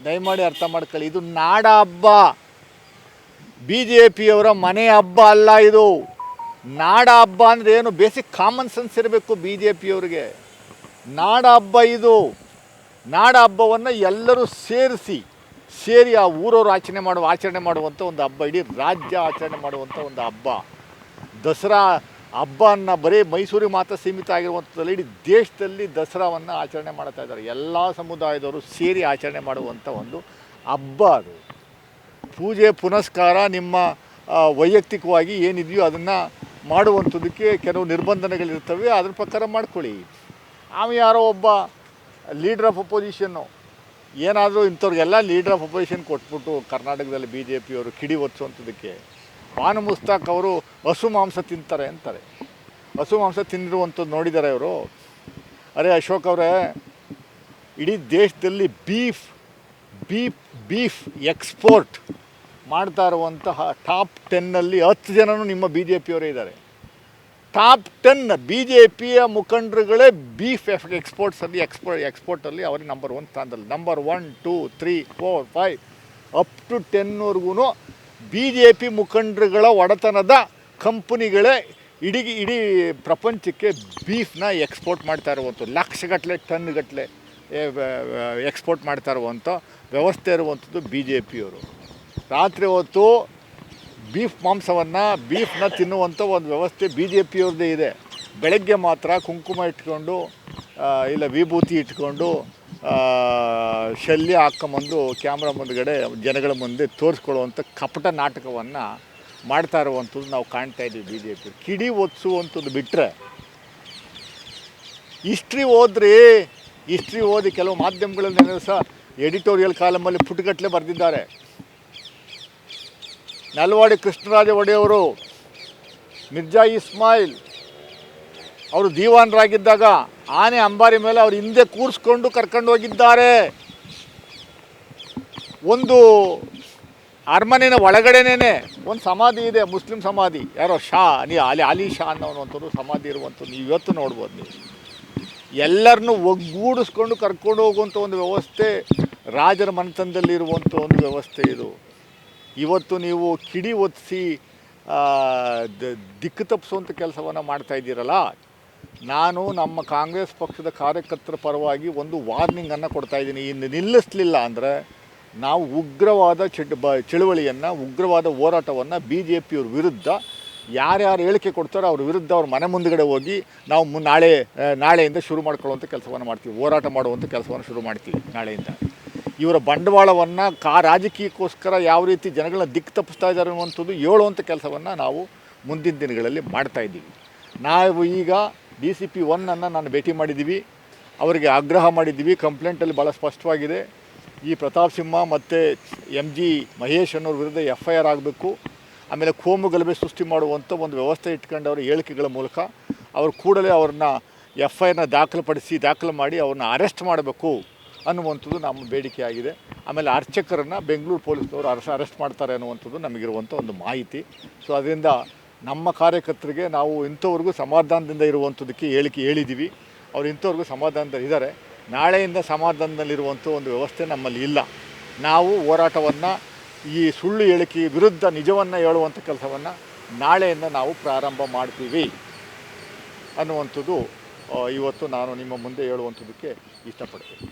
ದಯಮಾಡಿ ಅರ್ಥ ಮಾಡ್ಕೊಳ್ಳಿ. ಇದು ನಾಡ ಹಬ್ಬ, ಬಿ ಜೆ ಪಿಯವರ ಮನೆ ಹಬ್ಬ ಅಲ್ಲ. ಇದು ನಾಡ ಹಬ್ಬ ಅಂದರೆ ಏನು, ಬೇಸಿಕ್ ಕಾಮನ್ ಸೆನ್ಸ್ ಇರಬೇಕು ಬಿ ಜೆ ಪಿಯವ್ರಿಗೆ. ನಾಡ ಹಬ್ಬ ಇದು. ನಾಡ ಹಬ್ಬವನ್ನು ಎಲ್ಲರೂ ಸೇರಿ ಆ ಊರವರು ಆಚರಣೆ ಮಾಡುವಂಥ ಒಂದು ಹಬ್ಬ, ಇಡೀ ರಾಜ್ಯ ಆಚರಣೆ ಮಾಡುವಂಥ ಒಂದು ಹಬ್ಬ. ದಸರಾ ಹಬ್ಬವನ್ನು ಬರೀ ಮೈಸೂರಿಗೆ ಮಾತ್ರ ಸೀಮಿತ ಆಗಿರುವಂಥದ್ದಲ್ಲಿ ಇಡೀ ದೇಶದಲ್ಲಿ ದಸರಾವನ್ನು ಆಚರಣೆ ಮಾಡ್ತಾ ಇದ್ದಾರೆ. ಎಲ್ಲ ಸಮುದಾಯದವರು ಸೇರಿ ಆಚರಣೆ ಮಾಡುವಂಥ ಒಂದು ಹಬ್ಬ ಅದು. ಪೂಜೆ ಪುನಸ್ಕಾರ ನಿಮ್ಮ ವೈಯಕ್ತಿಕವಾಗಿ ಏನಿದೆಯೋ ಅದನ್ನು ಮಾಡುವಂಥದ್ದಕ್ಕೆ ಕೆಲವು ನಿರ್ಬಂಧನೆಗಳಿರ್ತವೆ, ಅದ್ರ ಪ್ರಕಾರ ಮಾಡ್ಕೊಳ್ಳಿ. ಯಾರೋ ಒಬ್ಬ ಲೀಡರ್ ಆಫ್ ಅಪೋಸಿಷನ್ನು ಏನಾದರೂ ಇಂಥವ್ರಿಗೆಲ್ಲ ಲೀಡರ್ ಆಫ್ ಅಪೋಸಿಷನ್ ಕೊಟ್ಬಿಟ್ಟು ಕರ್ನಾಟಕದಲ್ಲಿ ಬಿ ಜೆ ಪಿಯವರು ಕಿಡಿ ಒತ್ಸುವಂಥದ್ದಕ್ಕೆ ಬಾನು ಮುಸ್ತಾಕ್ ಅವರು ಹಸು ಮಾಂಸ ತಿಂತಾರೆ ಅಂತಾರೆ. ಹಸು ಮಾಂಸ ತಿಂದಿರುವಂಥದ್ದು ನೋಡಿದ್ದಾರೆ ಅವರು. ಅರೆ ಅಶೋಕ್ ಅವರೇ, ಇಡೀ ದೇಶದಲ್ಲಿ ಬೀಫ್ ಎಕ್ಸ್ಪೋರ್ಟ್ ಮಾಡ್ತಾ ಇರುವಂತಹ ಟಾಪ್ 10ನಲ್ಲಿ 10 ಜನನೂ ನಿಮ್ಮ ಬಿ ಜೆ ಪಿಯವರೇ ಇದ್ದಾರೆ. ಟಾಪ್ 10 ಬಿ ಜೆ ಪಿಯ ಮುಖಂಡರುಗಳೇ ಬೀಫ್ ಎಕ್ಸ್ಪೋರ್ಟ್ಸಲ್ಲಿ ಎಕ್ಸ್ಪೋರ್ಟಲ್ಲಿ ಅವರಿಗೆ ನಂಬರ್ 1 ಸ್ಥಾನದಲ್ಲಿ. ನಂಬರ್ 1, 2, 3, 4, 5 ಅಪ್ ಟು 10ವರೆಗೂ ಬಿ ಜೆ ಪಿ ಮುಖಂಡರುಗಳ ಒಡೆತನದ ಕಂಪನಿಗಳೇ ಇಡೀ ಪ್ರಪಂಚಕ್ಕೆ ಬೀಫ್ನ ಎಕ್ಸ್ಪೋರ್ಟ್ ಮಾಡ್ತಾ ಇರುವಂಥದ್ದು. ಲಕ್ಷಗಟ್ಟಲೆ ಟನ್ಗಟ್ಟಲೆ ಎಕ್ಸ್ಪೋರ್ಟ್ ಮಾಡ್ತಾ ಇರುವಂಥ ವ್ಯವಸ್ಥೆ ಇರುವಂಥದ್ದು ಬಿ ಜೆ ಪಿಯವರು. ರಾತ್ರಿ ಹೊತ್ತು ಬೀಫ್ನ ತಿನ್ನುವಂಥ ಒಂದು ವ್ಯವಸ್ಥೆ ಬಿ ಜೆ ಪಿಯವ್ರದ್ದೇ ಇದೆ. ಬೆಳಗ್ಗೆ ಮಾತ್ರ ಕುಂಕುಮ ಇಟ್ಕೊಂಡು ಇಲ್ಲ ವಿಭೂತಿ ಇಟ್ಕೊಂಡು ಶಲ್ಯ ಹಾಕ್ಕೊಂಬಂದು ಕ್ಯಾಮ್ರಾ ಮುಂದುಗಡೆ ಜನಗಳ ಮುಂದೆ ತೋರಿಸ್ಕೊಳ್ಳುವಂಥ ಕಪಟ ನಾಟಕವನ್ನು ಮಾಡ್ತಾ ಇರುವಂಥದ್ದು ನಾವು ಕಾಣ್ತಾ ಇದ್ದೀವಿ ಬಿ ಜೆ ಪಿ. ಕಿಡಿ ಒದಿಸುವಂಥದ್ದು ಬಿಟ್ಟರೆ ಹಿಸ್ಟ್ರಿ ಓದಿ ಕೆಲವು ಮಾಧ್ಯಮಗಳಲ್ಲಿ ಸಹ ಎಡಿಟೋರಿಯಲ್ ಕಾಲಮಲ್ಲಿ ಪುಟಗಟ್ಟಲೆ ಬರೆದಿದ್ದಾರೆ. ನಲ್ವಾಡಿ ಕೃಷ್ಣರಾಜ ಒಡೆಯವರು ಮಿರ್ಜಾ ಇಸ್ಮಾಯಿಲ್ ಅವರು ದಿವಾನರಾಗಿದ್ದಾಗ ಆನೆ ಅಂಬಾರಿ ಮೇಲೆ ಅವರು ಹಿಂದೆ ಕೂರಿಸ್ಕೊಂಡು ಕರ್ಕೊಂಡು ಹೋಗಿದ್ದಾರೆ. ಒಂದು ಅರಮನೆಯ ಒಳಗಡೆನೇ ಒಂದು ಸಮಾಧಿ ಇದೆ, ಮುಸ್ಲಿಂ ಸಮಾಧಿ. ಯಾರೋ ಅಲಿ ಶಾ ಅನ್ನೋವಂಥದ್ದು ಸಮಾಧಿ ಇರುವಂಥದ್ದು ನೀವು ಇವತ್ತು ನೋಡ್ಬೋದು. ನೀವು ಎಲ್ಲರನ್ನೂ ಒಗ್ಗೂಡಿಸ್ಕೊಂಡು ಕರ್ಕೊಂಡು ಹೋಗುವಂಥ ಒಂದು ವ್ಯವಸ್ಥೆ ರಾಜರ ಮನೆತನದಲ್ಲಿರುವಂಥ ಒಂದು ವ್ಯವಸ್ಥೆ ಇದು. ಇವತ್ತು ನೀವು ಕಿಡಿ ಒತ್ತಿಸಿ ದಿಕ್ಕು ತಪ್ಪಿಸುವಂಥ ಕೆಲಸವನ್ನು ಮಾಡ್ತಾಯಿದ್ದೀರಲ್ಲ, ನಾನು ನಮ್ಮ ಕಾಂಗ್ರೆಸ್ ಪಕ್ಷದ ಕಾರ್ಯಕರ್ತರ ಪರವಾಗಿ ಒಂದು ವಾರ್ನಿಂಗನ್ನು ಕೊಡ್ತಾಯಿದ್ದೀನಿ. ಇನ್ನು ನಿಲ್ಲಿಸಲಿಲ್ಲ ಅಂದರೆ ನಾವು ಉಗ್ರವಾದ ಉಗ್ರವಾದ ಹೋರಾಟವನ್ನು ಬಿ ಜೆ ಪಿಯವ್ರ ವಿರುದ್ಧ ಯಾರ್ಯಾರು ಹೇಳಿಕೆ ಕೊಡ್ತಾರೋ ಅವ್ರ ವಿರುದ್ಧ ಅವ್ರ ಮನೆ ಮುಂದುಗಡೆ ಹೋಗಿ ನಾವು ನಾಳೆಯಿಂದ ಶುರು ಮಾಡ್ಕೊಳ್ಳುವಂಥ ಕೆಲಸವನ್ನು ಮಾಡ್ತೀವಿ. ಹೋರಾಟ ಮಾಡುವಂಥ ಕೆಲಸವನ್ನು ಶುರು ಮಾಡ್ತೀವಿ ನಾಳೆಯಿಂದ. ಇವರ ಬಂಡವಾಳವನ್ನು ರಾಜಕೀಯಕ್ಕೋಸ್ಕರ ಯಾವ ರೀತಿ ಜನಗಳನ್ನ ದಿಕ್ಕು ತಪ್ಪಿಸ್ತಾ ಇದ್ದಾರೆ ಅನ್ನುವಂಥದ್ದು ಹೇಳುವಂಥ ಕೆಲಸವನ್ನು ನಾವು ಮುಂದಿನ ದಿನಗಳಲ್ಲಿ ಮಾಡ್ತಾಯಿದ್ದೀವಿ. ನಾವು ಈಗ DCP 1 ನಾನು ಭೇಟಿ ಮಾಡಿದ್ದೀವಿ, ಅವರಿಗೆ ಆಗ್ರಹ ಮಾಡಿದ್ದೀವಿ. ಕಂಪ್ಲೇಂಟಲ್ಲಿ ಭಾಳ ಸ್ಪಷ್ಟವಾಗಿದೆ. ಈ ಪ್ರತಾಪ್ ಸಿಂಹ ಮತ್ತು MG ಮಹೇಶ್ ಅನ್ನೋರ ವಿರುದ್ಧ FIR ಆಗಬೇಕು. ಆಮೇಲೆ ಕೋಮು ಗಲಭೆ ಸೃಷ್ಟಿ ಮಾಡುವಂಥ ಒಂದು ವ್ಯವಸ್ಥೆ ಇಟ್ಕೊಂಡವ್ರ ಹೇಳಿಕೆಗಳ ಮೂಲಕ ಅವರು ಕೂಡಲೇ ಅವ್ರನ್ನ FIRನ ದಾಖಲು ಮಾಡಿ ಅವ್ರನ್ನ ಅರೆಸ್ಟ್ ಮಾಡಬೇಕು ಅನ್ನುವಂಥದ್ದು ನಮ್ಮ ಬೇಡಿಕೆ ಆಗಿದೆ. ಆಮೇಲೆ ಅರ್ಚಕರನ್ನು ಬೆಂಗಳೂರು ಪೊಲೀಸ್ನವರು ಅರೆಸ್ಟ್ ಮಾಡ್ತಾರೆ ಅನ್ನುವಂಥದ್ದು ನಮಗಿರುವಂಥ ಒಂದು ಮಾಹಿತಿ. ಸೊ ಅದರಿಂದ ನಮ್ಮ ಕಾರ್ಯಕರ್ತರಿಗೆ ನಾವು ಇಂಥವ್ರಿಗೂ ಸಮಾಧಾನದಿಂದ ಇರುವಂಥದ್ದಕ್ಕೆ ಹೇಳಿದ್ದೀವಿ. ಅವ್ರು ಇಂಥವ್ರಿಗೂ ಸಮಾಧಾನದಲ್ಲಿ ಇದ್ದಾರೆ. ನಾಳೆಯಿಂದ ಸಮಾಧಾನದಲ್ಲಿರುವಂಥ ಒಂದು ವ್ಯವಸ್ಥೆ ನಮ್ಮಲ್ಲಿ ಇಲ್ಲ. ನಾವು ಹೋರಾಟವನ್ನು ಈ ಸುಳ್ಳು ಹೇಳಿಕೆ ವಿರುದ್ಧ ನಿಜವನ್ನು ಹೇಳುವಂಥ ಕೆಲಸವನ್ನು ನಾಳೆಯಿಂದ ನಾವು ಪ್ರಾರಂಭ ಮಾಡ್ತೀವಿ ಅನ್ನುವಂಥದ್ದು ಇವತ್ತು ನಾನು ನಿಮ್ಮ ಮುಂದೆ ಹೇಳುವಂಥದ್ದಕ್ಕೆ ಇಷ್ಟಪಡ್ತೀನಿ.